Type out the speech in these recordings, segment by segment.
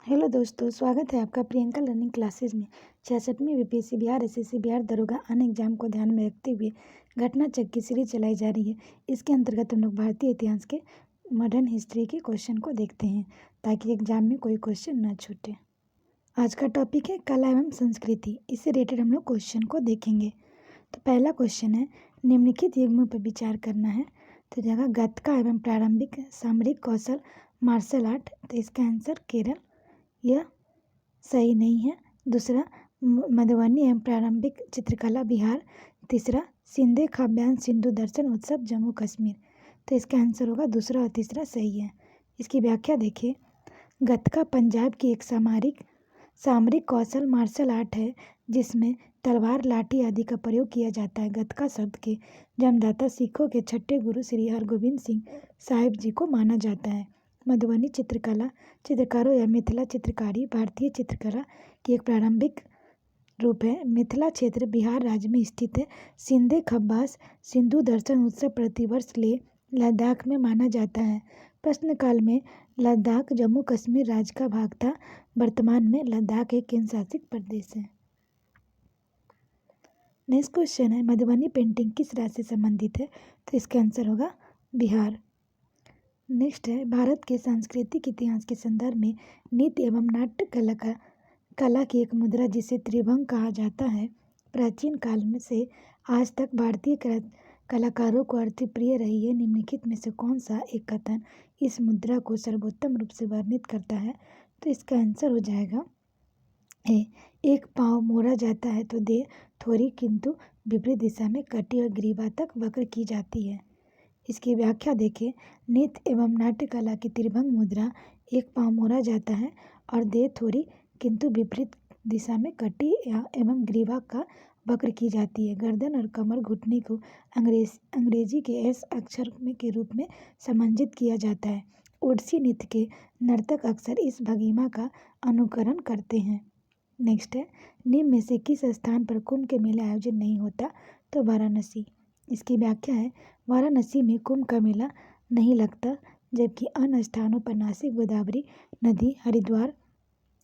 Hello दोस्तों, स्वागत है आपका प्रियंका लर्निंग क्लासेस में। 66वीं बीपीएससी बिहार, एसएससी बिहार दरोगा अन्य एग्जाम को ध्यान में रखते हुए घटना चक्र की सीरीज चलाई जा रही है। इसके अंतर्गत हम लोग भारतीय इतिहास के मॉडर्न हिस्ट्री के क्वेश्चन को देखते हैं ताकि एग्जाम में कोई क्वेश्चन ना छूटे। आज का टॉपिक है कला एवं संस्कृति। इससे रिलेटेड हम लोग क्वेश्चन को देखेंगे। तो पहला क्वेश्चन है, निम्नलिखित युग्मों पर विचार करना है। तो जगह गतका एवं प्रारंभिक सामरिक कौशल मार्शल आर्ट। तो इसका आंसर केरल, यह सही नहीं है। दूसरा, मधुबनी एवं प्रारंभिक चित्रकला बिहार। तीसरा, सिंधे काव्यांश सिंधु दर्शन उत्सव जम्मू कश्मीर। तो इसका आंसर होगा दूसरा और तीसरा सही है। इसकी व्याख्या देखिए। गतका पंजाब की एक सामरिक कौशल मार्शल आर्ट है जिसमें तलवार, लाठी आदि का प्रयोग किया जाता है। गतका शब्द के जन्मदाता सिखों के छठे गुरु श्री हरगोबिंद सिंह साहिब जी को माना जाता है। मधुबनी चित्रकला चित्रकारों या मिथिला चित्रकारी भारतीय चित्रकला की एक प्रारंभिक रूप है। मिथिला क्षेत्र बिहार राज्य में स्थित है। सिंधे खब्बास सिंधु दर्शन उत्सव प्रतिवर्ष ले लद्दाख में माना जाता है। प्रश्नकाल में लद्दाख जम्मू कश्मीर राज्य का भाग था। वर्तमान में लद्दाख एक केंद्र शासित प्रदेश है। नेक्स्ट क्वेश्चन है, मधुबनी पेंटिंग किस राज्य से संबंधित है? तो इसका आंसर होगा बिहार। नेक्स्ट है, भारत के सांस्कृतिक इतिहास के संदर्भ में नृत्य एवं नाट्य कला की एक मुद्रा जिसे त्रिभंग कहा जाता है। प्राचीन काल में से आज तक भारतीय कलाकारों को अति प्रिय रही है। निम्नलिखित में से कौन सा एक कथन इस मुद्रा को सर्वोत्तम रूप से वर्णित करता है? तो इसका आंसर हो जाएगा ए, एक पाँव मोड़ा जाता है तो देह थोड़ी किंतु विपरीत दिशा में कटी और ग्रीवा तक वक्र की जाती है। इसकी व्याख्या देखें। नृत्य एवं नाट्य कला की त्रिभंग मुद्रा, एक पाँव मोड़ा जाता है और देह थोड़ी किंतु विपरीत दिशा में कटी एवं ग्रीवा का वक्र की जाती है। गर्दन और कमर घुटने को अंग्रेजी के एस अक्षर के रूप में समंजित किया जाता है। ओडिसी नृत्य के नर्तक अक्सर इस भंगिमा का अनुकरण करते हैं। नेक्स्ट है, निम्न में से किस स्थान पर कुंभ के मेला आयोजन नहीं होता? तो वाराणसी। इसकी व्याख्या है, वाराणसी में कुंभ का मेला नहीं लगता जबकि अन्य स्थानों पर नासिक गोदावरी नदी, हरिद्वार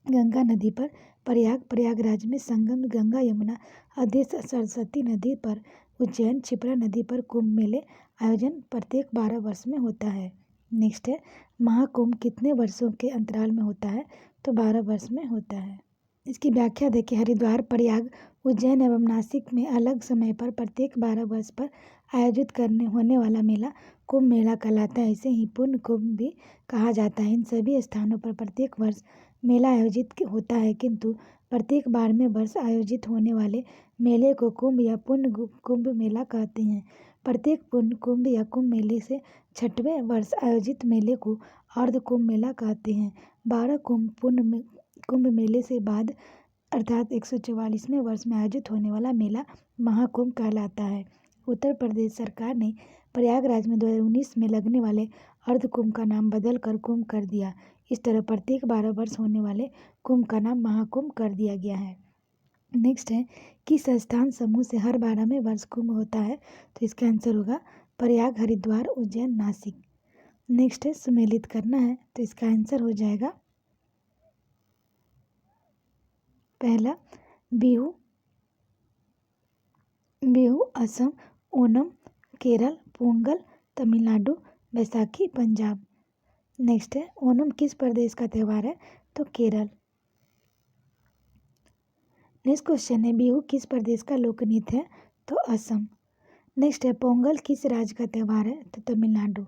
गंगा नदी पर, प्रयागराज में संगम गंगा यमुना अदेश सरस्वती नदी पर, उज्जैन क्षिप्रा नदी पर कुंभ मेले आयोजन प्रत्येक 12 वर्ष में होता है। नेक्स्ट है, महाकुंभ कितने वर्षों के अंतराल में होता है? तो 12 वर्ष में होता है। इसकी व्याख्या देखिए। हरिद्वार, प्रयाग, उज्जैन एवं नासिक में अलग समय पर प्रत्येक 12 वर्ष पर आयोजित होने वाला मेला कुंभ मेला कहलाता है। इसे ही पूर्ण कुंभ भी कहा जाता है। इन सभी स्थानों पर प्रत्येक वर्ष मेला आयोजित होता है किंतु प्रत्येक 12वें वर्ष आयोजित होने वाले मेले को कुंभ या पूर्ण कुंभ मेला कहते हैं। प्रत्येक पूर्ण कुंभ या कुंभ मेले से 6वें वर्ष आयोजित मेले को अर्ध कुंभ मेला कहते हैं। 12 पूर्ण कुंभ मेले से बाद अर्थात 144वें वर्ष में आयोजित होने वाला मेला महाकुंभ कहलाता है। उत्तर प्रदेश सरकार ने प्रयागराज में 2019 में लगने वाले अर्ध कुंभ का नाम बदलकर कुंभ कर दिया। इस तरह प्रत्येक 12 वर्ष होने वाले कुंभ का नाम महाकुंभ कर दिया गया है। नेक्स्ट है, किस स्थान समूह से हर 12वें वर्ष कुंभ होता है? तो इसका आंसर होगा प्रयाग, हरिद्वार, उज्जैन, नासिक। नेक्स्ट है, सुमेलित करना है तो इसका आंसर हो जाएगा पहला बिहू असम, ओणम केरल, पोंगल तमिलनाडु, बैसाखी पंजाब। नेक्स्ट है, ओणम किस प्रदेश का त्यौहार है? तो केरल। नेक्स्ट क्वेश्चन है, बिहू किस प्रदेश का लोक नृत्य है? तो असम। नेक्स्ट है, पोंगल किस राज्य का त्यौहार है? तो तमिलनाडु।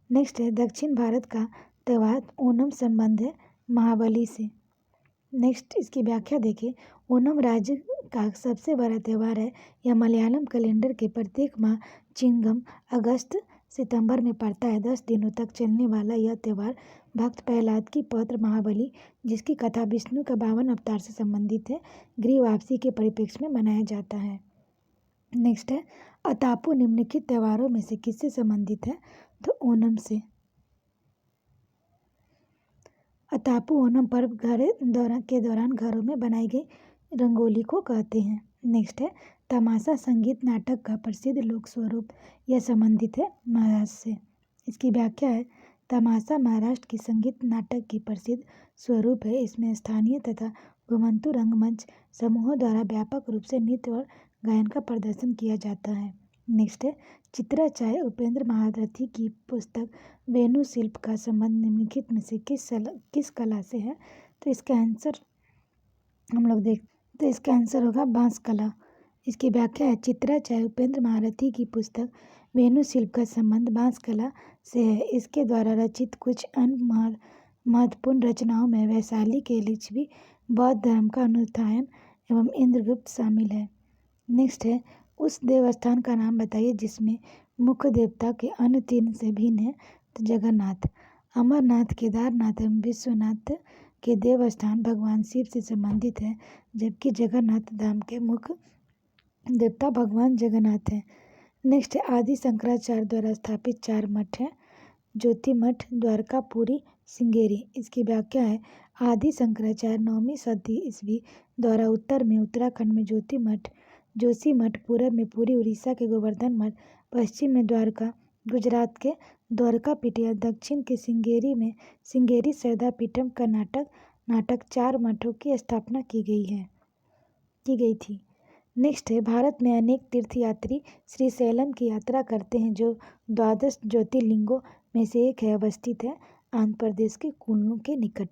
नेक्स्ट है, दक्षिण भारत का त्यौहार ओणम संबंध है महाबली से। नेक्स्ट इसकी व्याख्या देखिए। ओणम राज्य का सबसे बड़ा त्यौहार है। यह मलयालम कैलेंडर के प्रत्येक माह चिंगम अगस्त सितंबर में पड़ता है। 10 दिनों तक चलने वाला यह त्यौहार भक्त प्रहलाद की पौत्र महाबली, जिसकी कथा विष्णु का 52 अवतार से संबंधित है, गृह वापसी के परिप्रेक्ष्य में मनाया जाता है। नेक्स्ट है, अतापू निम्नलिखित त्योहारों में से किससे संबंधित है? तो ओणम से। अतापू ओणम पर्व के दौरान घरों में बनाई गई रंगोली को कहते हैं। नेक्स्ट है, तमाशा संगीत नाटक का प्रसिद्ध लोक स्वरूप, यह संबंधित है महाराष्ट्र से। इसकी व्याख्या है, तमाशा महाराष्ट्र की संगीत नाटक की प्रसिद्ध स्वरूप है। इसमें स्थानीय तथा घुमंतू रंगमंच समूहों द्वारा व्यापक रूप से नृत्य और गायन का प्रदर्शन किया जाता है। नेक्स्ट है चित्राचार्य उपेंद्र महारथी की पुस्तक वेणु शिल्प का संबंध निम्नलिखित में से किस कला से है? तो इसका आंसर हम लोग तो इसका आंसर होगा बांस कला। इसकी व्याख्या है चित्राचार्य उपेंद्र महारथी की पुस्तक वेणु शिल्प का संबंध बांस कला से है। इसके द्वारा रचित कुछ अन्य महत्वपूर्ण रचनाओं में वैशाली के लिच्छवी बौद्ध धर्म का अनुत्थान एवं इंद्रगुप्त शामिल है। नेक्स्ट है उस देवस्थान का नाम बताइए जिसमें मुख्य देवता के अन्य तीन से भिन्न है। तो जगन्नाथ। अमरनाथ, केदारनाथ एवं विश्वनाथ के देवस्थान भगवान शिव से संबंधित है, जबकि जगन्नाथ धाम के मुख्य देवता भगवान जगन्नाथ हैं। नेक्स्ट है आदि शंकराचार्य द्वारा स्थापित 4 मठ हैं। ज्योति मठ, द्वारकापुरी, श्रृंगेरी। इसकी व्याख्या है आदि शंकराचार्य 9वीं सदी ईस्वी द्वारा उत्तर में उत्तराखंड में ज्योति मठ, जोशी मठ, पूरब में पुरी, उड़ीसा के गोवर्धन मठ, पश्चिम में द्वारका, गुजरात के द्वारकापीठ या दक्षिण के श्रृंगेरी में श्रृंगेरी श्रद्धापीठम कर्नाटक 4 मठों की स्थापना की गई थी। नेक्स्ट है भारत में अनेक तीर्थयात्री श्रीशैलम की यात्रा करते हैं जो 12 ज्योतिर्लिंगों में से एक है, अवस्थित है आंध्र प्रदेश के कुल्लू के निकट।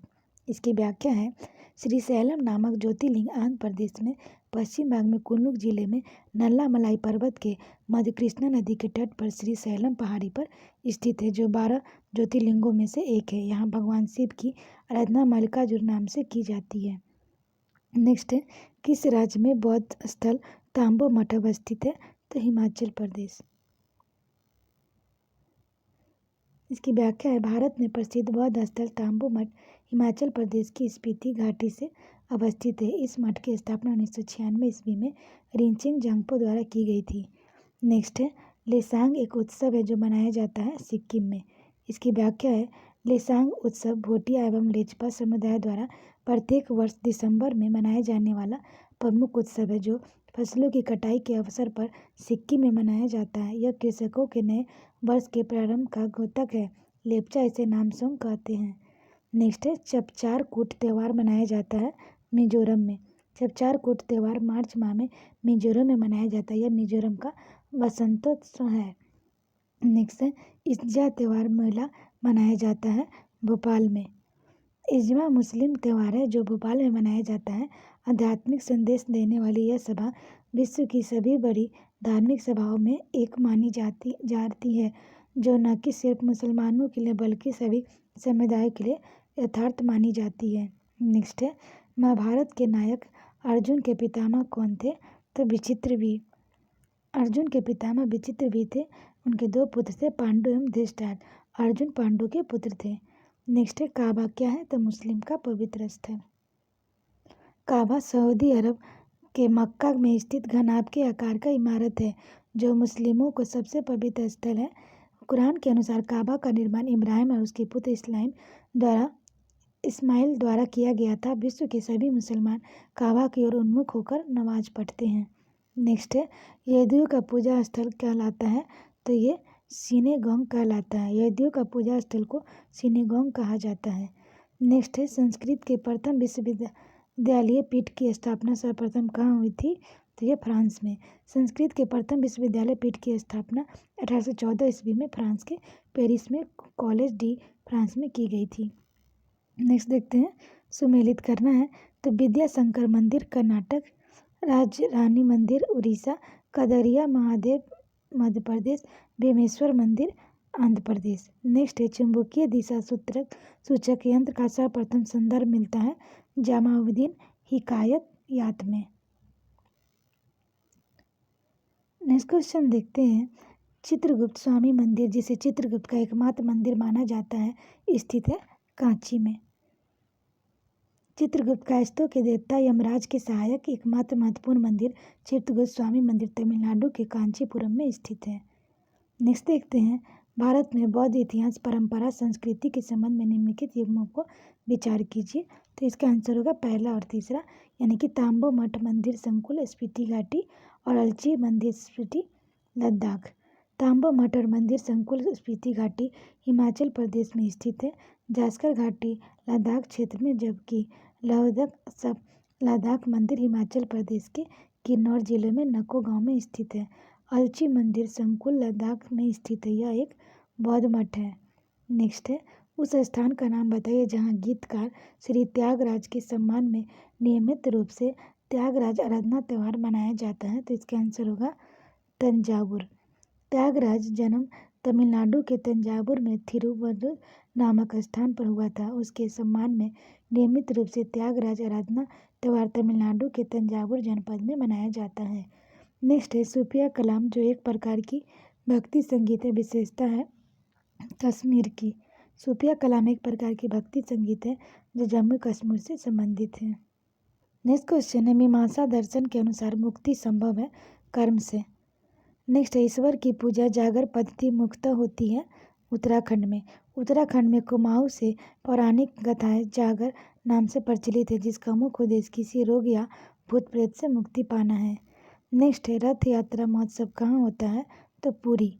इसकी व्याख्या है श्रीशैलम नामक ज्योतिर्लिंग आंध्र प्रदेश में पश्चिम भाग में कुल्लू जिले में नल्लामलाई पर्वत के मध्य कृष्णा नदी के तट पर श्रीशैलम पहाड़ी पर स्थित है, जो 12 ज्योतिर्लिंगों में से एक है। यहाँ भगवान शिव की आराधना मल्लिकार्जुन नाम से की जाती है। नेक्स्ट है किस राज्य में बौद्ध स्थल तांबो मठ अवस्थित है? तो हिमाचल प्रदेश। इसकी व्याख्या है भारत में प्रसिद्ध बौद्ध स्थल तांबो मठ हिमाचल प्रदेश की स्पीति घाटी से अवस्थित है। इस मठ की स्थापना 1996 ईस्वी में रिंचेन जांगपो द्वारा की गई थी। नेक्स्ट है लेसांग एक उत्सव है जो मनाया जाता है सिक्किम में। इसकी व्याख्या है लेसांग उत्सव भोटिया एवं लेचपा समुदाय द्वारा प्रत्येक वर्ष दिसंबर में मनाया जाने वाला प्रमुख उत्सव है जो फसलों की कटाई के अवसर पर सिक्किम में मनाया जाता है। यह कृषकों के नए वर्ष के प्रारंभ का द्योतक है। लेपचा इसे नामसोंग कहते हैं। नेक्स्ट है चपचार कूट त्यौहार मनाया जाता है मिजोरम में। चपचार कूट त्यौहार मार्च माह में मिजोरम में मनाया जाता है। यह मिजोरम का वसंतोत्सव है। नेक्स्ट है इज्जा त्यौहार मेला मनाया जाता है भोपाल में। इज्मा मुस्लिम त्यौहार है जो भोपाल में मनाया जाता है। आध्यात्मिक संदेश देने वाली यह सभा विश्व की सभी बड़ी धार्मिक सभाओं में एक मानी जाती है, जो न कि सिर्फ मुसलमानों के लिए बल्कि सभी समुदायों के लिए यथार्थ मानी जाती है। नेक्स्ट है महाभारत के नायक अर्जुन के पितामह कौन थे? तो विचित्रवीर। अर्जुन के पितामह विचित्रवीर थे। उनके 2 पुत्र थे, पांडु एवं धृतराष्ट्र। अर्जुन पांडु के पुत्र थे। नेक्स्ट है काबा क्या है? तो मुस्लिम का पवित्र स्थल। काबा सऊदी अरब के मक्का में स्थित घनाभ के आकार का इमारत है जो मुस्लिमों को सबसे पवित्र स्थल है। कुरान के अनुसार काबा का निर्माण इब्राहिम और उसके पुत्र इस्माइल द्वारा किया गया था। विश्व के सभी मुसलमान काबा की ओर उन्मुख होकर नमाज पढ़ते हैं। नेक्स्ट है यहूदियों का पूजा स्थल कहलाता है? तो ये सिनेगॉग कहलाता है। यहूदियों का पूजा स्थल को सिनेगॉग कहा जाता है। नेक्स्ट है संस्कृत के प्रथम विश्वविद्यालय पीठ की स्थापना सर्वप्रथम कहाँ हुई थी? तो ये फ्रांस में। संस्कृत के प्रथम विश्वविद्यालय पीठ की स्थापना 1814 ईस्वी में फ्रांस के पेरिस में कॉलेज डी फ्रांस में की गई थी। नेक्स्ट देखते हैं सुमेलित करना है तो विद्या शंकर मंदिर कर्नाटक, राज्य रानी मंदिर उड़ीसा, कदरिया महादेव मध्य प्रदेश, भीमेश्वर मंदिर आंध्र प्रदेश। नेक्स्ट है चुंबकीय दिशा सूचक यंत्र का सर्वप्रथम संदर्भ मिलता है जमाउद्दीन हिकायत में। नेक्स्ट क्वेश्चन देखते हैं चित्रगुप्त स्वामी मंदिर, जिसे चित्रगुप्त का एकमात्र मंदिर माना जाता है, स्थित है कांची में। चित्रगुप्त कायस्थों के देवता यमराज के सहायक एकमात्र महत्वपूर्ण मंदिर चित्रगुप्त स्वामी मंदिर तमिलनाडु के कांचीपुरम में स्थित है। नेक्स्ट देखते हैं भारत में बौद्ध इतिहास, परंपरा, संस्कृति के संबंध में निम्नलिखित युग्मों को विचार कीजिए। तो इसका आंसर होगा पहला और तीसरा, यानी कि तांबो मठ मंदिर संकुल स्पीति घाटी और अलची मंदिर स्पीति लद्दाख। तांबा मठ और मंदिर संकुल स्पीति घाटी हिमाचल प्रदेश में स्थित है। जास्कर घाटी लद्दाख क्षेत्र में, जबकि लद्दाख मंदिर हिमाचल प्रदेश के किन्नौर जिले में नको गांव में स्थित है। अलची मंदिर संकुल लद्दाख में स्थित है। यह एक बौद्ध मठ है। नेक्स्ट है, उस स्थान का नाम बताइए जहाँ गीतकार श्री त्यागराज के सम्मान में नियमित रूप से त्यागराज आराधना त्यौहार मनाया जाता है। तो इसका आंसर होगा तंजावुर। त्यागराज जन्म तमिलनाडु के तंजावुर में थिरुवल्लुर नामक स्थान पर हुआ था। उसके सम्मान में नियमित रूप से त्यागराज आराधना त्यौहार तमिलनाडु के तंजावुर जनपद में मनाया जाता है। नेक्स्ट है, सूफिया कलाम जो एक प्रकार की भक्ति संगीत है, विशेषता है कश्मीर की। सूफिया कलाम एक प्रकार की भक्ति संगीत है जो जम्मू कश्मीर से संबंधित है। नेक्स्ट क्वेश्चन है, मीमांसा दर्शन के अनुसार मुक्ति संभव है कर्म से। नेक्स्ट है, ईश्वर की पूजा जागर पद्धति मुख्यतः होती है उत्तराखंड में। उत्तराखंड में कुमाऊं से पौराणिक गाथाएं जागर नाम से प्रचलित है, जिसका मुख्य उद्देश्य किसी रोग या भूत प्रेत से मुक्ति पाना है। नेक्स्ट है, रथ यात्रा महोत्सव कहाँ होता है? तो पुरी।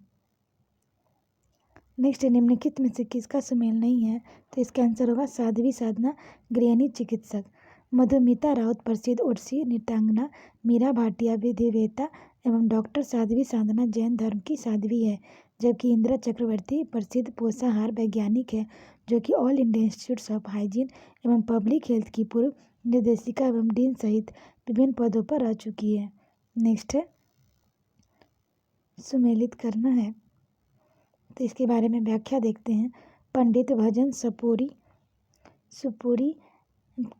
नेक्स्ट है, निम्नलिखित में से किसका सुमेल नहीं है? तो इसका आंसर होगा साध्वी साधना गृहिणी चिकित्सक। मधुमिता राउत प्रसिद्ध ओडिसी नृत्यांगना, मीरा भाटिया विधिवेता एवं डॉक्टर साध्वी साधना जैन धर्म की साध्वी है। जबकि इंदिरा चक्रवर्ती प्रसिद्ध पोषाहार वैज्ञानिक है, जो कि all India institute of hygiene एवं पब्लिक हेल्थ की पूर्व निर्देशिका एवं डीन सहित विभिन्न पदों पर रह चुकी है। नेक्स्ट है, सुमेलित करना है तो इसके बारे में व्याख्या देखते हैं। पंडित भजन सुपुरी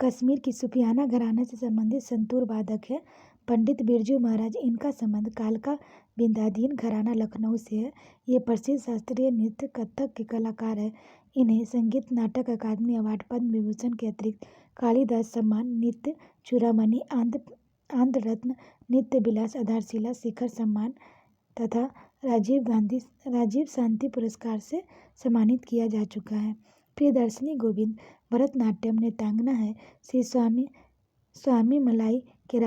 कश्मीर की सुफियाना घराना से संबंधित संतूर वादक है। पंडित बिरजू महाराज, इनका संबंध कालका बिंदाधीन घराना लखनऊ से है। ये प्रसिद्ध शास्त्रीय नृत्य कथक के कलाकार हैं। इन्हें संगीत नाटक अकादमी अवार्ड, पद्म विभूषण के अतिरिक्त कालिदास सम्मान, नित्य चूड़ामणि, आंध्र रत्न, नित्य विलास, आधारशिला शिखर सम्मान तथा राजीव शांति पुरस्कार से सम्मानित किया जा चुका है। प्रियदर्शनी गोविंद भरतनाट्यम नृत्यांगना है। श्री स्वामी मलाई के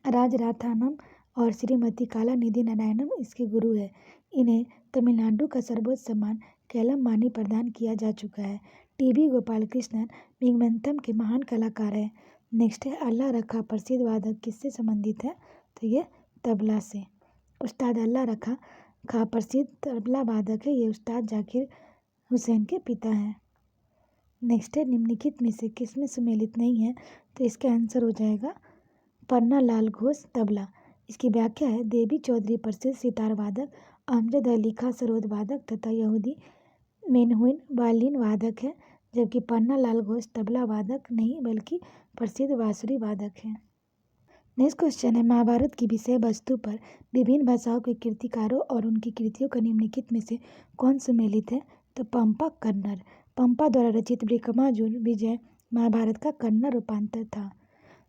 राजराथानम और श्रीमती काला निधि नारायणम इसके गुरु है। इन्हें तमिलनाडु का सर्वोच्च सम्मान कैलम मानी प्रदान किया जा चुका है। टीबी गोपालकृष्णन मिंगमंतम के महान कलाकार हैं। नेक्स्ट है, अल्लाह रखा प्रसिद्ध वादक किससे संबंधित है? तो ये तबला से। उस्ताद अल्लाह रखा खां प्रसिद्ध तबला वादक है। ये उस्ताद जाकिर हुसैन के पिता हैं। नेक्स्ट है, निम्नलिखित में से किसमें सुमेलित नहीं है? तो इसका आंसर हो जाएगा पन्ना लाल घोष तबला। इसकी व्याख्या है, देवी चौधरी प्रसिद्ध सितार वादक, अमजद अली खां सरोद वादक तथा यहूदी मेनहुइन वायलिन वादक है। जबकि पन्ना लाल घोष तबला वादक नहीं बल्कि प्रसिद्ध बांसुरी वादक है। नेक्स्ट क्वेश्चन है, महाभारत की विषय वस्तु पर विभिन्न भाषाओं के कीर्तिकारों और उनकी कृतियों का निम्नलिखित में से कौन सुमेलित है? तो पंपा कन्नड़। पंपा द्वारा रचित विक्रमार्जुन विजय महाभारत का कन्नड़ रूपांतर था।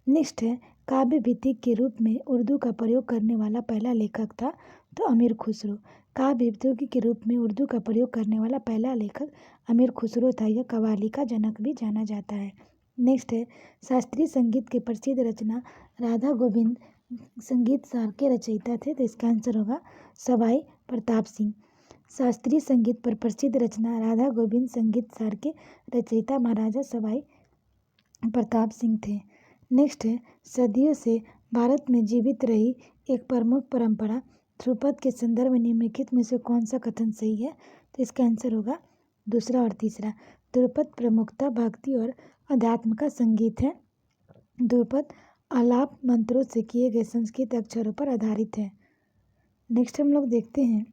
नेक्स्ट है, काव्य भीतिक के रूप में उर्दू का प्रयोग करने वाला पहला लेखक था तो अमीर खुसरो। काव्य भीतिक के रूप में उर्दू का प्रयोग करने वाला पहला लेखक अमीर खुसरो था। यह कव्वाली का जनक भी जाना जाता है। नेक्स्ट है, शास्त्रीय संगीत के प्रसिद्ध रचना राधा गोविंद संगीत सार के रचयिता थे। तो इसका आंसर होगा सवाई प्रताप सिंह। शास्त्रीय संगीत पर प्रसिद्ध रचना राधा गोविंद संगीत सार के रचयिता महाराजा सवाई प्रताप सिंह थे। नेक्स्ट है, सदियों से भारत में जीवित रही एक प्रमुख परंपरा ध्रुपद के संदर्भ में निम्नलिखित में से कौन सा कथन सही है? तो इसका आंसर होगा दूसरा और तीसरा। ध्रुपद प्रमुखता भक्ति और अध्यात्म का संगीत है। ध्रुपद आलाप मंत्रों से किए गए संस्कृत अक्षरों पर आधारित है। नेक्स्ट हम लोग देखते हैं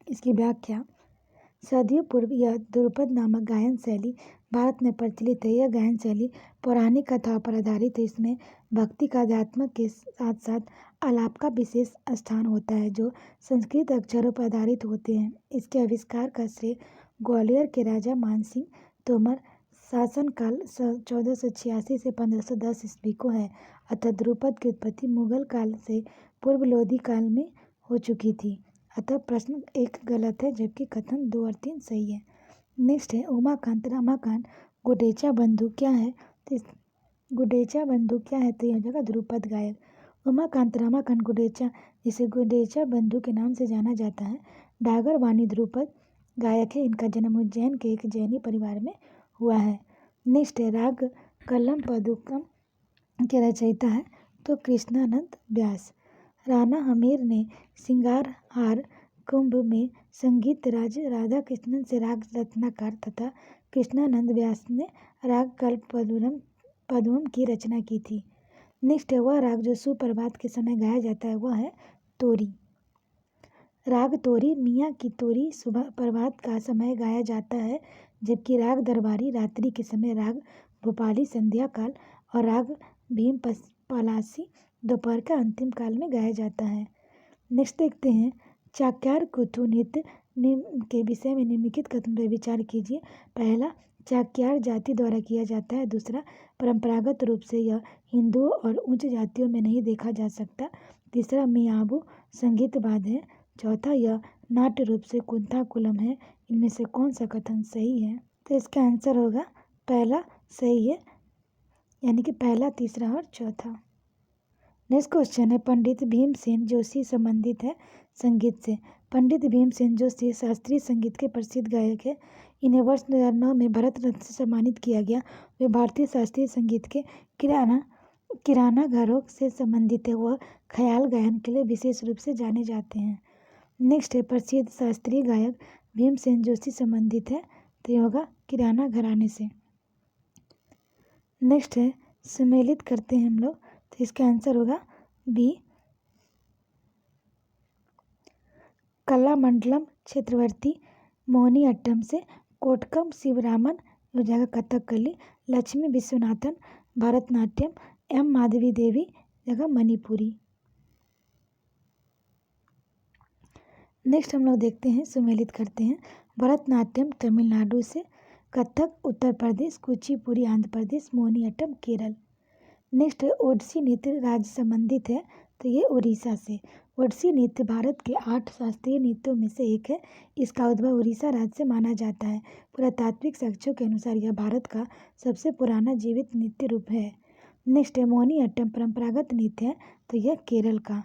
इसकी व्याख्या। सदियों पूर्व यह ध्रुपद नामक गायन शैली भारत में प्रचलित है। यह गायन शैली पौराणिक कथाओं पर आधारित है। इसमें भक्ति का अध्यात्म के साथ साथ आलाप का विशेष स्थान होता है, जो संस्कृत अक्षरों पर आधारित होते हैं। इसके आविष्कार का श्रेय ग्वालियर के राजा मानसिंह तोमर शासनकाल 1486 से 1510 ईस्वी को है। अतः ध्रुपद की उत्पत्ति मुगल काल से पूर्व लोधी काल में हो चुकी थी। अतः प्रश्न 1 गलत है, जबकि कथन 2 और 3 सही है। नेक्स्ट है, उमाकांत रमाकांत गुडेचा बंधु क्या है? तो गुडेचा बंधु क्या है? तो यह हो जाएगा ध्रुपद गायक। उमाकांत रमाकांत गुडेचा जिसे गुंडेचा बंधु के नाम से जाना जाता है। डागर वाणी ध्रुपद गायक है। इनका जन्म उज्जैन के एक जैनी परिवार में हुआ है। नेक्स्ट है राग कलम पदुकम के रचयिता है तो कृष्णानंद व्यास। राणा हमीर ने सिंगार हार कुंभ में संगीत राज राधा कृष्णन से राग रत्नाकर तथा कृष्णानंद व्यास ने राग कल्प पद्मम की रचना की थी। नेक्स्ट है वह राग जो सुप्रभात के समय गाया जाता है वह है तोरी। राग तोरी मियाँ की तोरी सुबह प्रभात का समय गाया जाता है, जबकि राग दरबारी रात्रि के समय, राग भोपाली संध्या काल और राग भीम पलासी दोपहर का अंतिम काल में गाया जाता है। नेक्स्ट देखते हैं चाक्यार कूथु नृत्य के विषय में निम्नलिखित कथन पर विचार कीजिए। पहला, चाक्यार जाति द्वारा किया जाता है। दूसरा, परंपरागत रूप से यह हिंदुओं और उच्च जातियों में नहीं देखा जा सकता। तीसरा, मियाबू संगीत वाद्य है। चौथा, यह नाट्य रूप से कुंथाकुलम है। इनमें से कौन सा कथन सही है? तो इसका आंसर होगा पहला सही है, यानी कि पहला, तीसरा और चौथा। नेक्स्ट क्वेश्चन है पंडित भीमसेन जोशी संबंधित है संगीत से। पंडित भीमसेन जोशी शास्त्रीय संगीत के प्रसिद्ध गायक है। इन्हें वर्ष 2009 में भारत रत्न से सम्मानित किया गया। वे भारतीय शास्त्रीय संगीत के किराना घरों से संबंधित है। वह ख्याल गायन के लिए विशेष रूप से जाने जाते हैं। नेक्स्ट है प्रसिद्ध शास्त्रीय गायक भीमसेन जोशी संबंधित है, तो यह होगा किराना घराने से। नेक्स्ट है सम्मिलित करते हैं हम लोग, तो इसका आंसर होगा बी, कलामंडलम क्षेत्रवर्ती, मोहिनी अट्टम से, कोटकम शिवरामन हो जाएगा कथकली, लक्ष्मी विश्वनाथन भरतनाट्यम, एम माधवी देवी जगह मणिपुरी। नेक्स्ट हम लोग देखते हैं सम्मिलित करते हैं भरतनाट्यम तमिलनाडु से, कथक उत्तर प्रदेश, कुचिपुड़ी आंध्र प्रदेश, मोहिनी अट्टम केरल। नेक्स्ट ओडिसी नृत्य राज्य संबंधित है, तो ये उड़ीसा से। ओडिसी नृत्य भारत के 8 शास्त्रीय नृत्यों में से एक है। इसका उद्भव उड़ीसा राज्य से माना जाता है। पुरातात्विक साक्ष्यों के अनुसार यह भारत का सबसे पुराना जीवित नृत्य रूप है। नेक्स्ट है मोहिनी अट्टम परंपरागत नृत्य है, तो यह केरल का।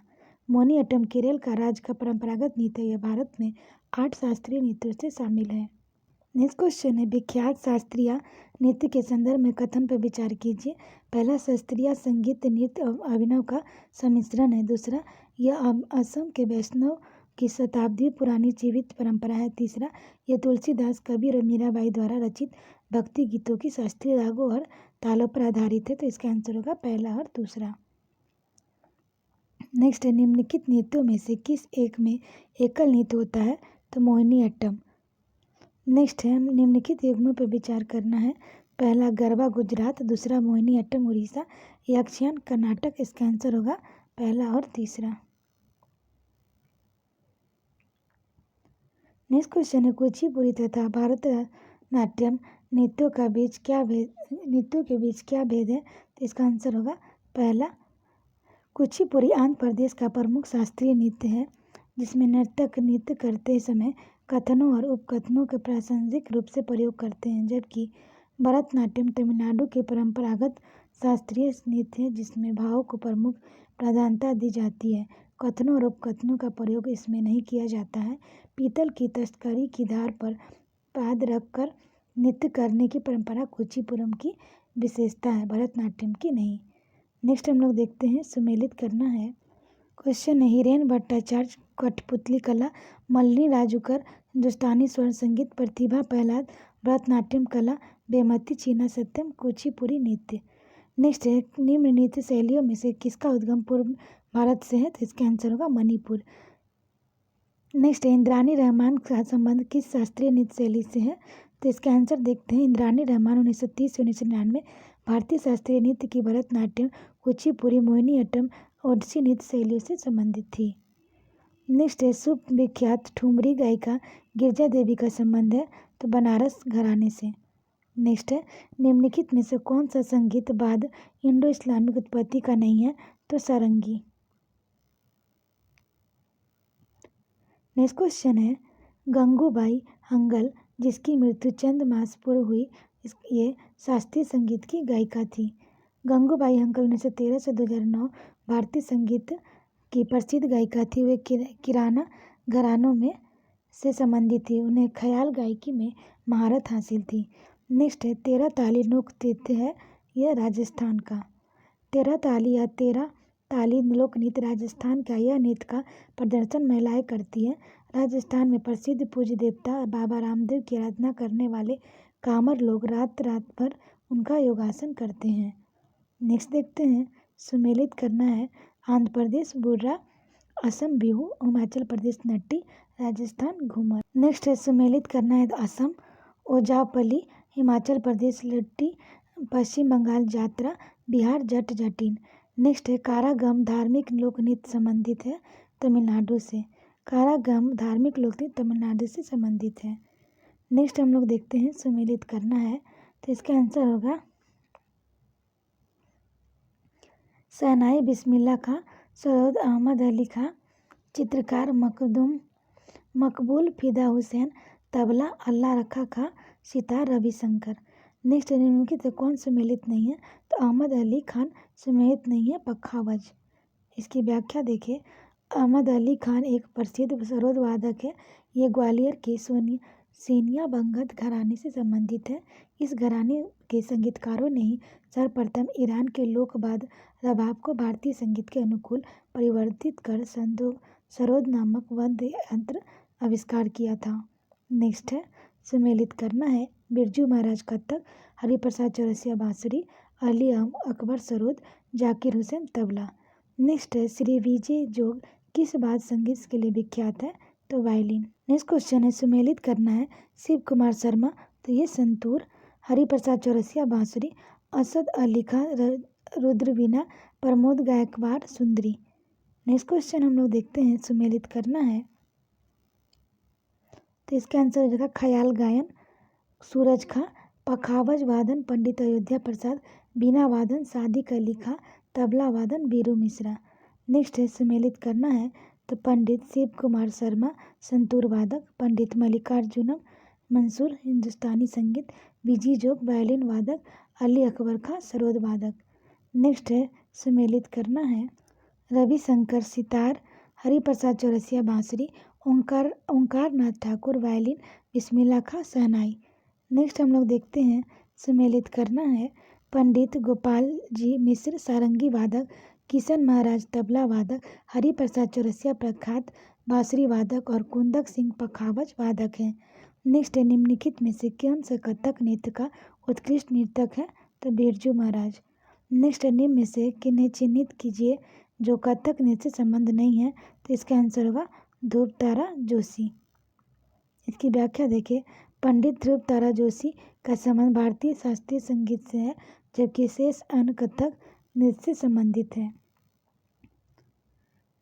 मोहिनी अट्टम केरल का राज्य का परंपरागत नृत्य है। यह भारत में 8 शास्त्रीय नृत्यों से शामिल है। नेक्स्ट क्वेश्चन है विख्यात शास्त्रीय नृत्य के संदर्भ में कथन पर विचार कीजिए। पहला, शास्त्रीय संगीत नृत्य अभिनव का सम्मिश्रण है। दूसरा, यह असम के वैष्णव की शताब्दी पुरानी जीवित परंपरा है। तीसरा, यह तुलसीदास, कबीर और मीराबाई द्वारा रचित भक्ति गीतों की शास्त्रीय रागों और तालों पर आधारित है। तो इसका आंसर होगा पहला और दूसरा। नेक्स्ट है निम्नलिखित नृत्यों में से किस एक में एकल नृत्य होता है? तो मोहिनी अट्टम। नेक्स्ट है निम्नलिखित युग्मों पर विचार करना है। पहला गरबा गुजरात, दूसरा मोहिनी अट्टम उड़ीसा, यक्षगान कर्नाटक। इसका आंसर होगा पहला और तीसरा। नेक्स्ट क्वेश्चन है कुचिपुड़ी तथा भरतनाट्यम नृत्यों के बीच क्या भेद है? तो इसका आंसर होगा पहला, कुचिपुड़ी आंध्र प्रदेश का प्रमुख शास्त्रीय नृत्य है, जिसमें नर्तक नृत्य करते समय कथनों और उपकथनों के प्रासंगिक रूप से प्रयोग करते हैं, जबकि भरतनाट्यम तमिलनाडु के परंपरागत शास्त्रीय नृत्य है, जिसमें भावों को प्रमुख प्राधान्यता दी जाती है। कथनों और उपकथनों का प्रयोग इसमें नहीं किया जाता है। पीतल की तस्तकरी की धार पर पाद रखकर नृत्य करने की परंपरा कुचिपुरम की विशेषता है, भरतनाट्यम की नहीं। नेक्स्ट हम लोग देखते हैं सम्मिलित करना है। क्वेश्चन है हिरेन भट्टाचार्य कठपुतली कला, मल्लिनी राजूकर हिंदुस्तानी स्वर्ण संगीत, प्रतिभा प्रहलाद भरतनाट्यम कला, बेमती चीना सत्यम कुचिपुड़ी नृत्य। नेक्स्ट है निम्न नृत्य शैलियों में से किसका उद्गम पूर्व भारत से है? तो इसका आंसर होगा मणिपुर। नेक्स्ट है इंद्रानी रहमान का संबंध किस शास्त्रीय नृत्य शैली से है? तो इसका आंसर देखते हैं। इंद्रानी रहमान 1930 से 1999 भारतीय शास्त्रीय नृत्य की भरतनाट्यम, कुचिपुड़ी, मोहिनी अट्टम, ओडिसी नृत्य शैलियों से संबंधित थी। नेक्स्ट है सुविख्यात ठुमरी गायिका गिरिजा देवी का संबंध है, तो बनारस घराने से। नेक्स्ट है निम्नलिखित में से कौन सा संगीत बाद इंडो इस्लामिक उत्पत्ति का नहीं है? तो सारंगी। नेक्स्ट क्वेश्चन है गंगूबाई हंगल, जिसकी मृत्यु चंद मास पूर्व हुई, ये शास्त्रीय संगीत की गायिका थी। गंगूबाई हंगल 1913 से 2009 भारतीय संगीत की प्रसिद्ध गायिका थी। वे किराना घरानों में से संबंधित थी। उन्हें ख्याल गायकी में महारत हासिल थी। नेक्स्ट है तेरह ताली लोक नृत्य है, यह राजस्थान का। तेरह ताली या तेरह ताली लोक नृत्य राजस्थान का यह नृत्य का प्रदर्शन महिलाएं करती हैं। राजस्थान में प्रसिद्ध पूज्य देवता बाबा रामदेव की आराधना करने वाले कामर लोग रात रात भर उनका योगासन करते हैं। नेक्स्ट देखते हैं, सुमेलित करना है आंध्र प्रदेश बुर्रा, असम बिहू, हिमाचल प्रदेश नट्टी, राजस्थान घूमर। नेक्स्ट है सुमेलित करना है असम ओजापली, हिमाचल प्रदेश लट्टी, पश्चिम बंगाल जात्रा, बिहार जट जटिन। नेक्स्ट है कारागम धार्मिक लोक नृत्य संबंधित है तमिलनाडु से। कारागम धार्मिक लोक नृत्य तमिलनाडु से संबंधित है। नेक्स्ट हम लोग देखते हैं सुमेलित करना है, तो इसका आंसर होगा शहनाई बिस्मिल्लाह खां, सरोद अहमद अली खां, चित्रकार मकबूल फिदा हुसैन, तबला अल्लाह रखा खां, सितार रविशंकर। नेक्स्ट निम्नलिखित से कौन सुमेलित नहीं है, तो अहमद अली खान सुमेलित नहीं है पखावज। इसकी व्याख्या देखिए, अहमद अली खान एक प्रसिद्ध सरोद वादक है। ये ग्वालियर के सेनिया बंगत घराने से संबंधित है। इस घराने के संगीतकारों ने ही सर्वप्रथम ईरान के लोकवाद्य रबाब को भारतीय संगीत के अनुकूल परिवर्तित कर सरोद नामक वाद्य यंत्र आविष्कार किया था। नेक्स्ट है सुमेलित करना है बिरजू महाराज कत्थक, हरिप्रसाद चौरसिया बांसुरी, अली अकबर सरोद, जाकिर हुसैन तबला। नेक्स्ट है श्री विजय जोग किस वाद्य संगीत के लिए विख्यात है, तो वायलिन। नेक्स्ट क्वेश्चन है सुमेलित करना है शिव कुमार शर्मा, तो ये संतूर, हरिप्रसाद चौरसिया बांसुरी, असद अली खां रुद्रवीणा, प्रमोद गायकवाड़ सुंदरी। नेक्स्ट क्वेश्चन हम लोग देखते हैं सुमेलित करना है, तो इसका आंसर हो जाएगा ख्याल गायन सूरज खां, पखावज वादन पंडित अयोध्या प्रसाद, बीना वादन सादिक अली खां, तबला वादन बीरू मिश्रा। नेक्स्ट है सुमेलित करना है, तो पंडित शिव कुमार शर्मा संतूर वादक, पंडित मल्लिकार्जुनम मंसूर हिंदुस्तानी संगीत, विजी जोग वायलिन वादक, अली अकबर खां सरोद वादक। नेक्स्ट है सुमेलित करना है रविशंकर सितार, हरिप्रसाद चौरसिया बांसुरी, ओंकार नाथ ठाकुर वायलिन, बिस्मिल्लाह खां शहनाई। नेक्स्ट हम लोग देखते हैं सुमेलित करना है पंडित गोपाल जी मिश्र सारंगी वादक, किशन महाराज तबला वादक, हरिप्रसाद चौरसिया प्रख्यात बांसुरी वादक और कुंदक सिंह पखावज वादक हैं। नेक्स्ट है निम्नलिखित में से कौन सा कथक नृत्य का उत्कृष्ट नर्तक है, तो बिरजू महाराज। नेक्स्ट है निम्न में से किन्हें चिन्हित कीजिए जो कथक नृत्य से संबंध नहीं है, तो इसका आंसर होगा ध्रुव तारा जोशी। इसकी व्याख्या देखिए, पंडित ध्रुव तारा जोशी का संबंध भारतीय शास्त्रीय संगीत से है, जबकि शेष अन्य कथक नृत्य से संबंधित है।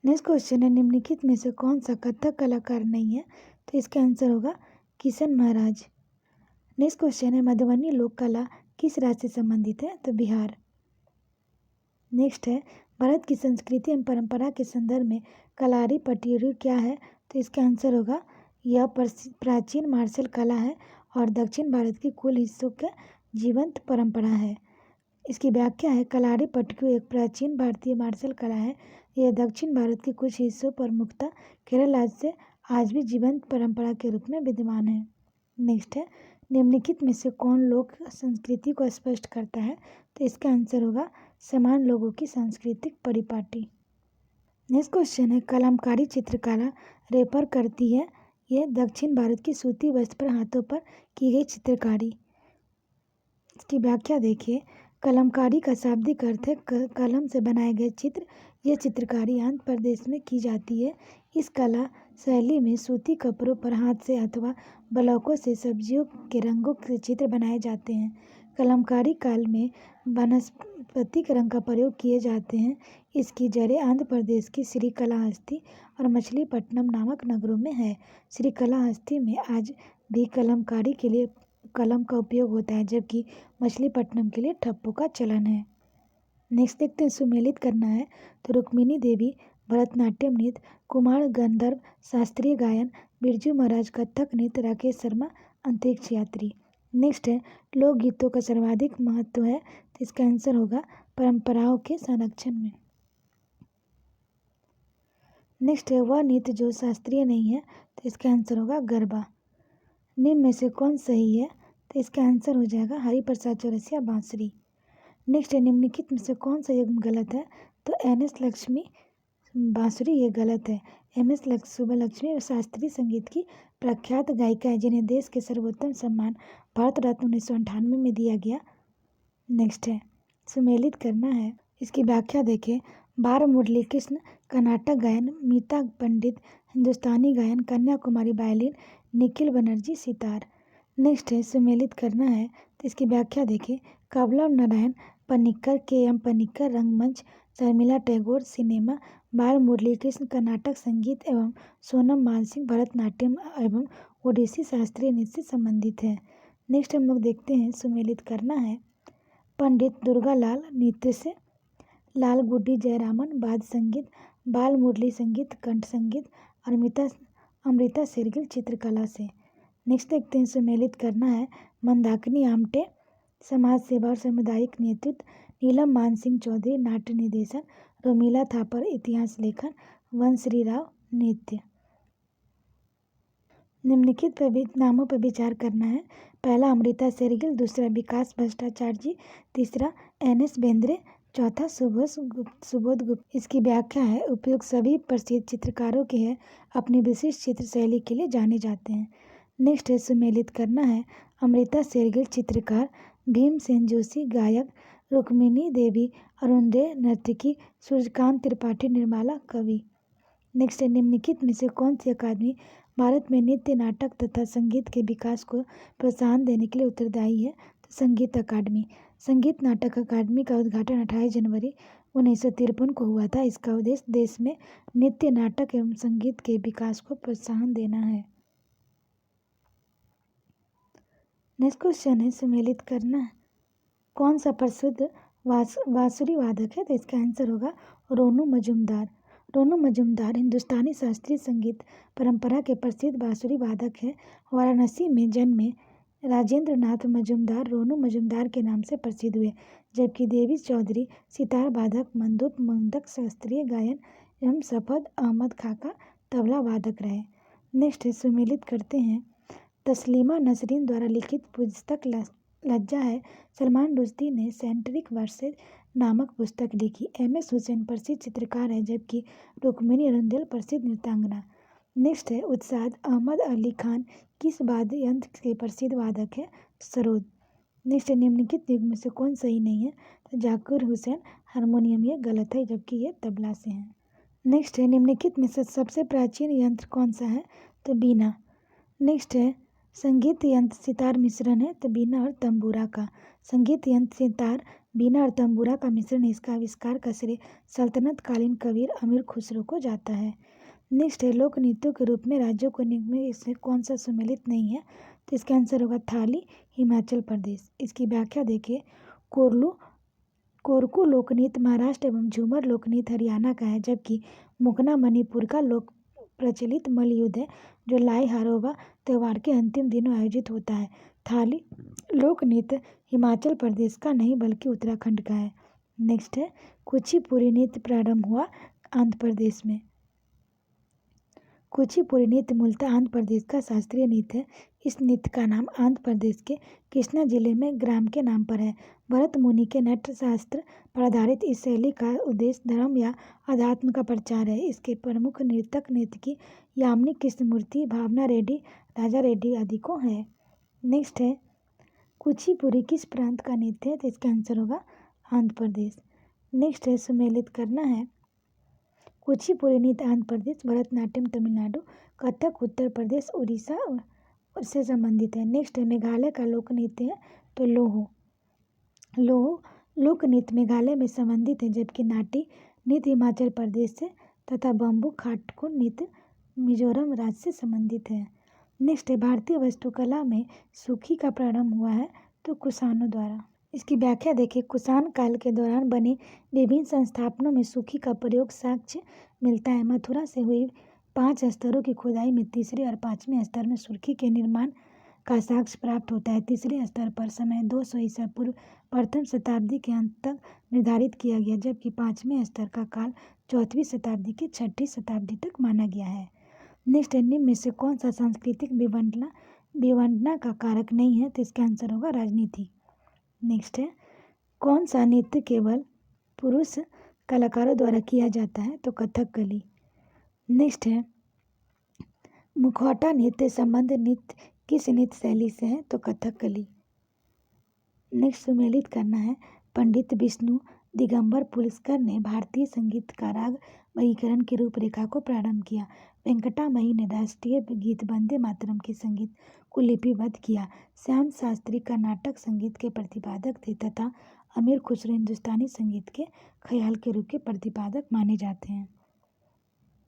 नेक्स्ट क्वेश्चन है निम्नलिखित में से कौन सा कथक कलाकार नहीं है, तो इसका आंसर होगा किशन महाराज। नेक्स्ट क्वेश्चन है मधुबनी लोक कला किस राज्य से संबंधित है, तो बिहार। नेक्स्ट है भारत की संस्कृति एवं परंपरा के संदर्भ में कलारी पटियोरी क्या है, तो इसका आंसर होगा यह प्राचीन मार्शल कला है और दक्षिण भारत के कुल हिस्सों का जीवंत परंपरा है। इसकी व्याख्या है कलारी पटकू एक प्राचीन भारतीय मार्शल कला है। यह दक्षिण भारत के कुछ हिस्सों पर मुख्यतः केरल राज्य से आज भी जीवंत परंपरा के रूप में विद्यमान है। नेक्स्ट है निम्नलिखित में से कौन लोक संस्कृति को स्पष्ट करता है, तो इसका आंसर होगा समान लोगों की सांस्कृतिक परिपाटी। नेक्स्ट क्वेश्चन है कलमकारी चित्रकला रेफर करती है, यह दक्षिण भारत की सूती वस्त्र पर हाथों पर की गई चित्रकारी। इसकी व्याख्या देखिए, कलमकारी का शाब्दिक अर्थ है कलम से बनाए गए चित्र। यह चित्रकारी आंध्र प्रदेश में की जाती है। इस कला शैली में सूती कपड़ों पर हाथ से अथवा ब्लॉकों से सब्जियों के रंगों के चित्र बनाए जाते हैं। कलमकारी काल में वनस्पतिक रंग का प्रयोग किए जाते हैं। इसकी जड़ें आंध्र प्रदेश की श्रीकालाहस्ती और मछलीपट्टनम नामक नगरों में है। श्रीकालाहस्ती में आज भी कलमकारी के लिए कलम का उपयोग होता है, जबकि मछलीपट्टनम के लिए ठप्पों का चलन है। नेक्स्ट देखते हैं सुमेलित करना है, तो रुक्मिणी देवी भरतनाट्यम नृत्य, कुमार गंधर्व शास्त्रीय गायन, बिरजू महाराज कथक नृत्य, राकेश शर्मा अंतरिक्ष यात्री। नेक्स्ट है लोकगीतों का सर्वाधिक महत्व है, तो इसका आंसर होगा परंपराओं के संरक्षण में। नेक्स्ट है वह नृत्य जो शास्त्रीय नहीं है, तो इसका आंसर होगा गरबा। निम्न में से कौन सही है, तो इसका आंसर हो जाएगा हरिप्रसाद चौरसिया बांसुरी। नेक्स्ट है निम्नलिखित में से कौन सा युग्म गलत है, तो एन.एस. लक्ष्मी बांसुरी ये गलत है। एम.एस. सुब्बलक्ष्मी शास्त्रीय संगीत की प्रख्यात गायिका है जिन्हें देश के सर्वोत्तम सम्मान भारत रत्न 1998 में दिया गया। नेक्स्ट है सुमेलित करना है, इसकी व्याख्या देखें। बार मुरली कृष्ण कर्नाटक गायन, मीता पंडित हिंदुस्तानी गायन, कन्याकुमारी वायलिन, निखिल बनर्जी सितार। नेक्स्ट है सुमेलित करना है, तो इसकी व्याख्या देखें। कवलम नारायण पनिक्कर, के.एम. पनिक्कर रंगमंच, शर्मिला टैगोर सिनेमा, बाल मुरली कृष्ण कर्नाटक संगीत एवं सोनम मानसिंह भरतनाट्यम एवं ओडिसी शास्त्रीय नृत्य से संबंधित है। नेक्स्ट हम लोग देखते हैं सुमेलित करना है। पंडित दुर्गालाल नृत्य से, लाल गुड्डी जयरामन वाद्य संगीत, बाल मुरली संगीत कंठ संगीत, अमृता शेरगिल चित्रकला से। नेक्स्ट देखते हैं सुमेलित करना है। मंदाकिनी आमटे समाज सेवा और सामुदायिक नेतृत्व, नीलम मानसिंह चौधरी नाट्य निर्देशन, रोमिला थापर इतिहास लेखन, वंशरी राव नृत्य। निम्नलिखित नामों पर विचार करना है। पहला अमृता शेरगिल, दूसरा विकास भट्टाचार्य, तीसरा एन.एस. बेंद्रे, चौथा सुबोध गुप्ता। इसकी व्याख्या है उपयुक्त सभी प्रसिद्ध चित्रकारों के हैं, अपनी विशिष्ट चित्र शैली के लिए जाने जाते हैं। नेक्स्ट है सुमेलित करना है। अमृता शेरगिल चित्रकार, भीमसेन जोशी गायक, रुक्मिणी देवी अरुणोदय नर्तकी, सूर्यकांत त्रिपाठी निर्मला कवि। नेक्स्ट है निम्नलिखित में से कौन सी अकादमी भारत में नृत्य नाटक तथा संगीत के विकास को प्रोत्साहन देने के लिए उत्तरदायी है, तो संगीत अकादमी। संगीत नाटक अकादमी का उद्घाटन 28 जनवरी 1953 को हुआ था। इसका उद्देश्य देश में नृत्य नाटक एवं संगीत के विकास को प्रोत्साहन देना है। नेक्स्ट क्वेश्चन है सुमेलित करना है। कौन सा प्रसिद्ध बांसुरी वादक है, तो इसका आंसर होगा रोनू मजूमदार। रोनू मजूमदार हिंदुस्तानी शास्त्रीय संगीत परंपरा के प्रसिद्ध बांसुरी वादक हैं। वाराणसी में जन्मे राजेंद्र नाथ मजूमदार रोनू मजूमदार के नाम से प्रसिद्ध हुए, जबकि देवी चौधरी सितार वादक, मंदुक मंदक शास्त्रीय गायन एवं सफद अहमद खाका तबला वादक रहे। नेक्स्ट सुमेलित करते हैं। तस्लीमा नसरीन द्वारा लिखित पुस्तक लज्जा है। सलमान रुश्दी ने सेंट्रिक वर्सेज नामक पुस्तक लिखी। एम.एस. हुसैन प्रसिद्ध चित्रकार है, जबकि रुक्मिणी अरुंधल प्रसिद्ध नृत्यांगना। नेक्स्ट है उत्साद अहमद अली खान किस वाद्य यंत्र के प्रसिद्ध वादक है, सरोद। नेक्स्ट है निम्नलिखित युग में से कौन सही नहीं है, तो जाकिर हुसैन हारमोनियम ये गलत है, जबकि ये तबला से हैं। नेक्स्ट है निम्नलिखित में से सबसे प्राचीन यंत्र कौन सा है, तो बीना। नेक्स्ट है संगीत यंत्र सितार मिश्रण है, तो बीना और तंबूरा का। संगीत यंत्र सितार बीना और तंबूरा का मिश्रण है। इसका आविष्कार का श्रेय सल्तनत कालीन कबीर अमीर खुसरो को जाता है। नेक्स्ट है लोक नृत्यों के रूप में राज्यों को निम्न में इसमें कौन सा सम्मिलित नहीं है, तो इसका आंसर होगा थाली हिमाचल प्रदेश। इसकी व्याख्या देखिए। कोरकू लोकनृत्य महाराष्ट्र एवं झूमर लोकनृत्य हरियाणा का है, जबकि मुकना मणिपुर का लोक प्रचलित मल्लयुद्ध है जो लाई हारोबा त्यौहार के अंतिम दिनों आयोजित होता है। थाली लोक नृत्य हिमाचल प्रदेश का नहीं बल्कि उत्तराखंड का है। नेक्स्ट है कुचिपुड़ी नृत्य प्रारंभ हुआ आंध्र प्रदेश में। कुचिपुड़ी नृत्य मूलतः आंध्र प्रदेश का शास्त्रीय नृत्य है। इस नृत्य का नाम आंध्र प्रदेश के कृष्णा जिले में ग्राम के नाम पर है। भरत मुनि के नाट्य शास्त्र पर आधारित इस शैली का उद्देश्य धर्म या अध्यात्म का प्रचार है। इसके प्रमुख नर्तक नर्तकी यामिनी कृष्णमूर्ति, भावना रेड्डी, राजा रेड्डी आदि को है। नेक्स्ट है कुचिपुड़ी किस प्रांत का नृत्य है, तो इसका आंसर होगा आंध्र प्रदेश। नेक्स्ट है सम्मिलित करना है। कुचिपुड़ी नृत्य आंध्र प्रदेश, भरतनाट्यम तमिलनाडु, कथक उत्तर प्रदेश, उड़ीसा से संबंधित है। नेक्स्ट है मेघालय का लोक नृत्य है, तो लोहो लोक नृत्य मेघालय में संबंधित है, जबकि नाटी नृत्य हिमाचल प्रदेश से तथा बम्बू खाटकू नृत्य मिजोरम राज्य से संबंधित है। नेक्स्ट है भारतीय वास्तुकला में सूखी का प्रारंभ हुआ है, तो कुषाणों द्वारा। इसकी व्याख्या देखिए। कुषाण काल के दौरान बने विभिन्न संस्थापनों में सूखी का प्रयोग साक्ष्य मिलता है। मथुरा से हुई 5 स्तरों की खुदाई में तीसरे और 5वें स्तर में सुर्खी के निर्माण का साक्ष्य प्राप्त होता है। तीसरे स्तर पर समय 200 ईसा पूर्व प्रथम शताब्दी के अंत तक निर्धारित किया गया, जबकि पाँचवें स्तर का काल 4वीं शताब्दी की 6ठी शताब्दी तक माना गया है। नेक्स्ट है, निम्न में से कौन सा सांस्कृतिक विवंटना का कारक नहीं है? तो इसका आंसर होगा राजनीति। नेक्स्ट है, कौन सा नृत्य केवल पुरुष कलाकारों द्वारा किया जाता है? तो कथकली। नेक्स्ट है, मुखौटा नृत्य संबंध नृत्य किस नृत्य शैली से है? तो कथकली। नेक्स्ट सुमेलित करना है, पंडित विष्णु दिगंबर पुलस्कर ने भारतीय संगीत का राग वर्गीकरण की रूपरेखा को प्रारंभ किया। वेंकटामयी ने राष्ट्रीय गीत वंदे मातरम के संगीत को लिपिबद्ध किया। श्याम शास्त्री कर्नाटक संगीत के प्रतिपादक थे तथा अमीर खुसरो हिंदुस्तानी संगीत के ख्याल के रूप के प्रतिपादक माने जाते हैं।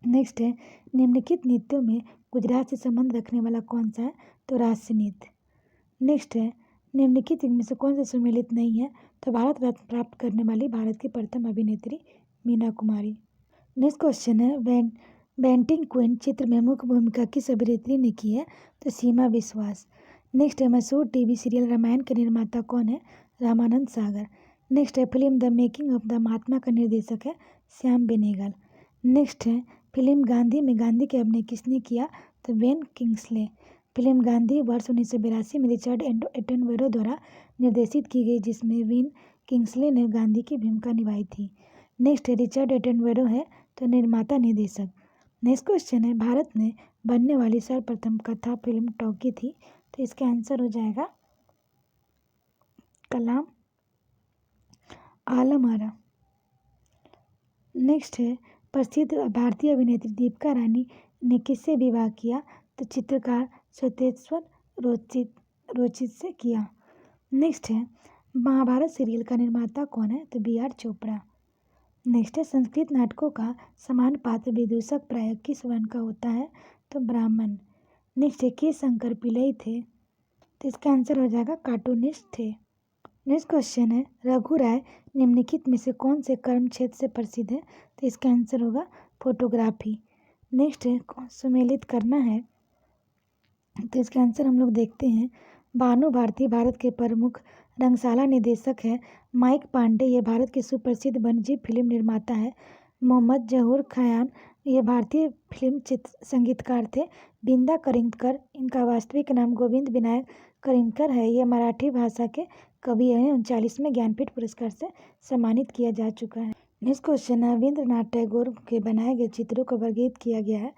नेक्स्ट है, निम्नलिखित नृत्यों में गुजरात से संबंध रखने वाला कौन सा है? तो रास्य नृत्य। नेक्स्ट है, निम्नलिखित इनमें से कौन सा सुमेलित नहीं है? तो भारत रत्न प्राप्त करने वाली भारत की प्रथम अभिनेत्री मीना कुमारी। नेक्स्ट क्वेश्चन है, बेंटिंग क्वीन चित्र में मुख्य भूमिका किस अभिनेत्री ने की है? तो सीमा विश्वास। नेक्स्ट है, मशहूर टीवी सीरियल रामायण के निर्माता कौन है? रामानंद सागर। नेक्स्ट है, film the making of the Mahatma का निर्देशक है श्याम बेनेगल। नेक्स्ट है, फिल्म गांधी में गांधी के अभिनय किसने किया? तो बेन किंग्सले। फिल्म गांधी वर्ष 1982 में रिचर्ड एटनबरो द्वारा निर्देशित की गई, जिसमें बेन किंग्सले ने गांधी की भूमिका निभाई थी। नेक्स्ट है, रिचर्ड एटनबरो है तो निर्माता निर्देशक। नेक्स्ट क्वेश्चन है, भारत में बनने वाली सर्वप्रथम कथा फिल्म टॉकी थी? तो इसका आंसर हो जाएगा कलाम आलम आरा। नेक्स्ट है, प्रसिद्ध भारतीय अभिनेत्री दीपिका रानी ने किससे विवाह किया? तो चित्रकार श्वेतेश्वर रोचित से किया। नेक्स्ट है, महाभारत सीरियल का निर्माता कौन है? तो बी आर चोपड़ा। नेक्स्ट है, संस्कृत नाटकों का समान पात्र विदूषक प्रायः किस वर्ण का होता है? तो ब्राह्मण। नेक्स्ट है, के शंकर पिल्लई थे? तो इसका आंसर हो जाएगा कार्टूनिस्ट थे। नेक्स्ट क्वेश्चन है, रघु राय निम्नलिखित में से कौन से कर्म क्षेत्र से प्रसिद्ध है? तो इसका आंसर होगा फोटोग्राफी। नेक्स्ट है, सुमेलित करना है, तो इसका आंसर हम लोग देखते हैं। भानु भारती भारत के प्रमुख रंगशाला निर्देशक है। माइक पांडे ये भारत के सुप्रसिद्ध वन्यजीव फिल्म निर्माता है। मोहम्मद जहूर खयान ये भारतीय फिल्म संगीतकार थे। बिंदा करिंदकर इनका वास्तविक नाम गोविंद विनायक करिंदकर है। ये मराठी भाषा के कवि हैं। 39वें ज्ञानपीठ पुरस्कार से सम्मानित किया जा चुका है। नेक्स्ट क्वेश्चन है, रविंद्रनाथ टैगोर के बनाए गए चित्रों को वर्गीकृत किया गया है।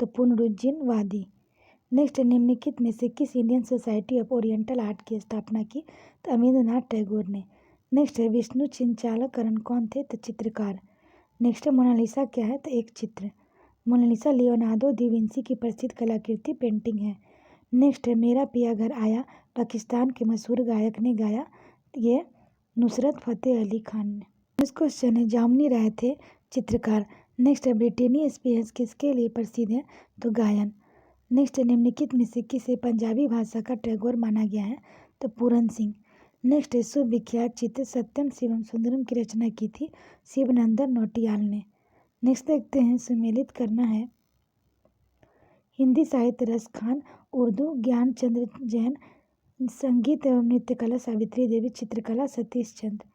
तो पुनरुज्जीवनवादी। नेक्स्ट, निम्नलिखित में से किस Indian society of oriental art की स्थापना की? तो रविंद्रनाथ टैगोर ने। नेक्स्ट है, विष्णु चिंचालकरण कौन थे? तो चित्रकार। नेक्स्ट है, मोनालिसा क्या है? तो एक चित्र। मोनालिसा लियोनार्डो दा विंसी की प्रसिद्ध कलाकृति पेंटिंग है। नेक्स्ट है, मेरा पिया घर आया पाकिस्तान के मशहूर गायक ने गाया? ये नुसरत फतेह अली खान ने। नेक्स्ट क्वेश्चन है, जामुनी राय थे चित्रकार। नेक्स्ट है, ब्रिटेनी स्पीयर्स किसके लिए प्रसिद्ध है? तो गायन। नेक्स्ट, निम्नलिखित में से किसे पंजाबी भाषा का टैगोर माना गया है? तो पूरन सिंह। नेक्स्ट, सुविख्यात चित्र सत्यम शिवम सुंदरम की रचना की थी शिवनंदन नौटियाल ने। नेक्स्ट देखते हैं, सुमेलित करना है। हिंदी साहित्य रस खान, उर्दू ज्ञानचंद्र जैन, संगीत एवं नृत्य कला सावित्री देवी, चित्रकला सतीश चंद्र।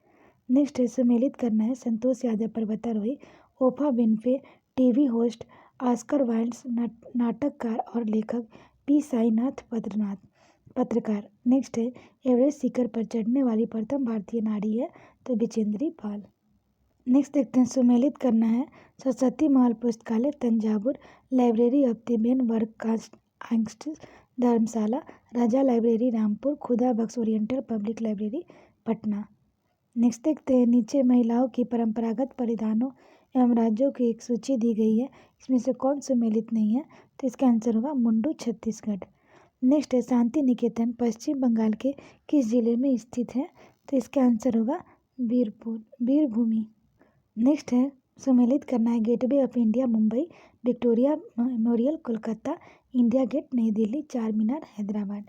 नेक्स्ट है, सुमेलित करना है। संतोष यादव पर्वतारोही, Oprah Winfrey TV host, Oscar Wilde's नाटककार और लेखक, पी साईनाथ पत्रकार। नेक्स्ट है, एवरेस्ट शिखर पर चढ़ने वाली प्रथम भारतीय नारी है? तो बिचेंद्री पाल। नेक्स्ट देखते हैं, सुमेलित करना है। सरस्वती महल पुस्तकालय तंजावुर, लाइब्रेरी ऑफ द बेन वर्ककास्ट Dharamshala, Raza library Rampur, Khuda Bakhsh oriental public library Patna. Next देखते हैं, नीचे महिलाओं की परंपरागत परिधानों एवं राज्यों की एक सूची दी गई है, इसमें से कौन सुमेलित नहीं है? तो इसका आंसर होगा मुंडू छत्तीसगढ़। नेक्स्ट है, शांति निकेतन पश्चिम बंगाल के किस जिले में स्थित है? तो इसका आंसर होगा वीरभूमि। नेक्स्ट है, सुमेलित करना है। Gateway of India Mumbai, Victoria Memorial Kolkata, India Gate नई दिल्ली, चार मीनार हैदराबाद।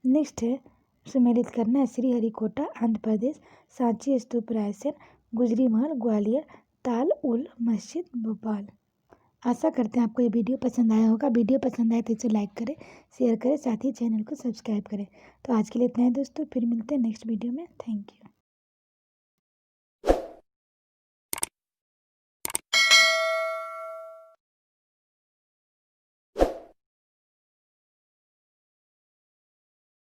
नेक्स्ट है, सुमेलित करना है। श्रीहरिकोटा आंध्र प्रदेश, सांची स्तूप रायसेन, गुजरी महल ग्वालियर, ताल उल मस्जिद भोपाल। आशा करते हैं आपको ये वीडियो पसंद आया होगा। वीडियो पसंद आए तो इसे लाइक करें, शेयर करें, साथ ही चैनल को सब्सक्राइब करें। तो आज के लिए इतना ही दोस्तों, फिर मिलते हैं नेक्स्ट वीडियो में। Thank you.